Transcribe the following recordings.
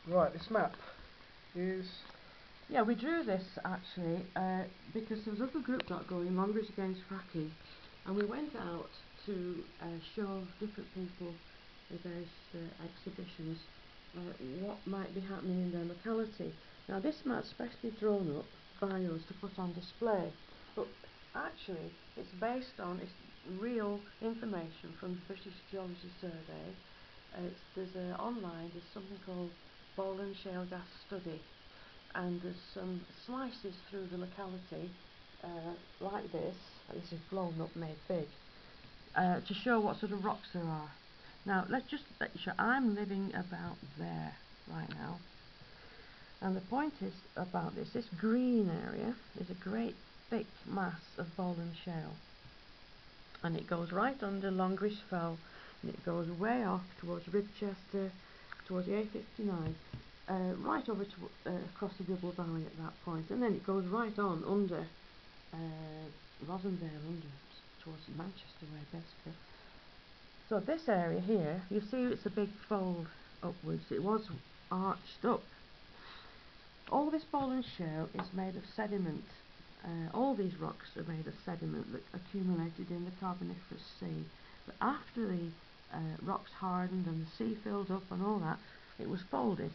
Right, this map is... Yeah, we drew this actually because there was a little group got going, Mongrels Against Fracking, and we went out to show different people at various exhibitions what might be happening in their locality. Now this map's specially drawn up by us to put on display, but actually it's based on real information from the British Geology Survey. Online there's something called Bowland Shale Gas Study, and there's some slices through the locality like this. This is blown up, made big, to show what sort of rocks there are. Now let's just let you show. I'm living about there right now, and the point is about this green area is a great thick mass of Bowland shale, and it goes right under Longrish Fell, and it goes way off towards Ribchester, towards the A59, right over to across the Ribble Valley at that point, and then it goes right on under Rosendale, under towards Manchester way basically. So this area here, you see it's a big fold upwards. It was arched up. All this Bowland shale is made of sediment. All these rocks are made of sediment that accumulated in the Carboniferous Sea. But after the rocks hardened and the sea filled up and all that, it was folded,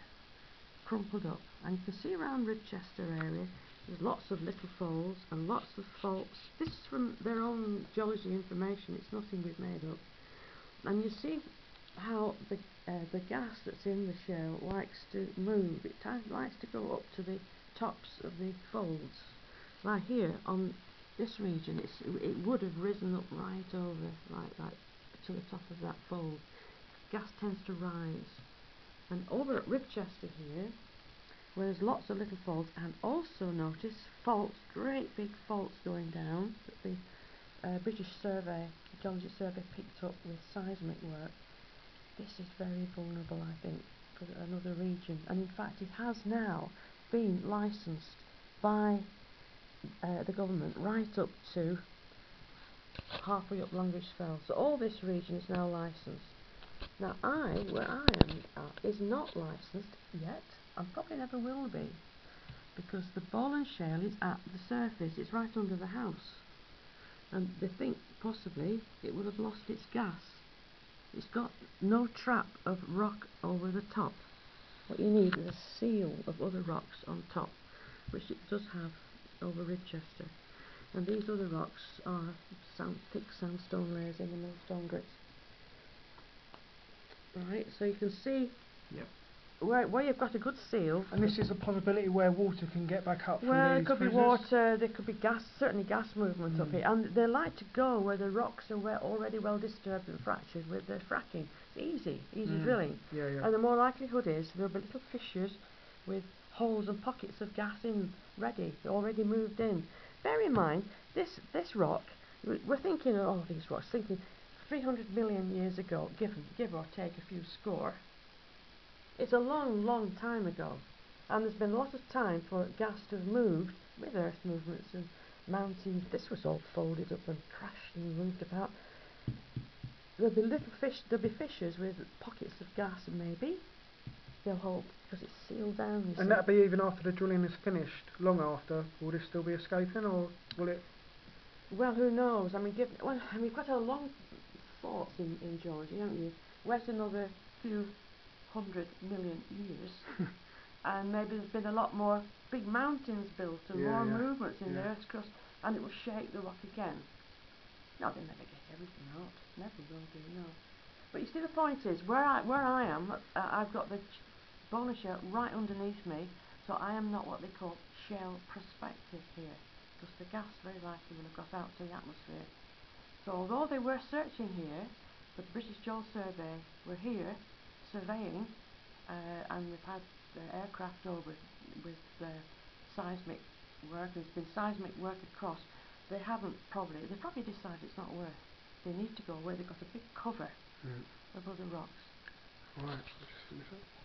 crumpled up. And you can see around Ribchester area there's lots of little folds and lots of faults. This is from their own geology information, it's nothing we've made up. And you see how the gas that's in the shale likes to move. It likes to go up to the tops of the folds. Like here on this region, it would have risen up right over like that to the top of that fold. Gas tends to rise. And over at Ribchester here, where there's lots of little folds, and also notice faults, great big faults going down that the British Survey, the Geology Survey picked up with seismic work. This is very vulnerable, I think, for another region, and in fact it has now been licensed by the government right up to halfway up Longrish Fell. So all this region is now licensed. Now where I am at, is not licensed yet, and probably never will be, because the Bowland shale is at the surface, it's right under the house. And they think possibly it will have lost its gas. It's got no trap of rock over the top. What you need is a seal of other rocks on top, which it does have over Ribchester. And these other rocks are thick sandstone layers in the millstone grits. Right, so you can see where you've got a good seal. And this is a possibility where water can get back up from well, these there could be water, there could be gas, certainly gas movement up here, and they like to go where the rocks are already well disturbed and fractured with their fracking. It's easy drilling. And the more likelihood is there'll be little fissures with holes and pockets of gas in ready, already moved in. Bear in mind, this rock, we're thinking of all these rocks, thinking 300 million years ago, give or take a few score. It's a long, long time ago, and there's been a lot of time for gas to have moved with earth movements and mountains. This was all folded up and crashed and moved about. There'll be fissures with pockets of gas, maybe. They'll hold because it's sealed down. And that'll be even after the drilling is finished. Long after, will this still be escaping, or will it? Well, who knows? I mean, we've got a long thoughts in geology, haven't you? Wait another few 100 million years and maybe there's been a lot more big mountains built and more movements in the Earth's crust, and it will shake the rock again. No, they'll never get everything out, never will do, no. But you see, the point is, where I am, I've got the Bowland shale right underneath me, so I am not what they call shale prospective here, because the gas very likely will have got out to the atmosphere. So although they were searching here, but the British Geology Survey were here surveying, and we've had aircraft over with seismic work. There's been seismic work across. They probably decided it's not worth. They need to go where they've got a big cover of other rocks. Right, I'll just finish up.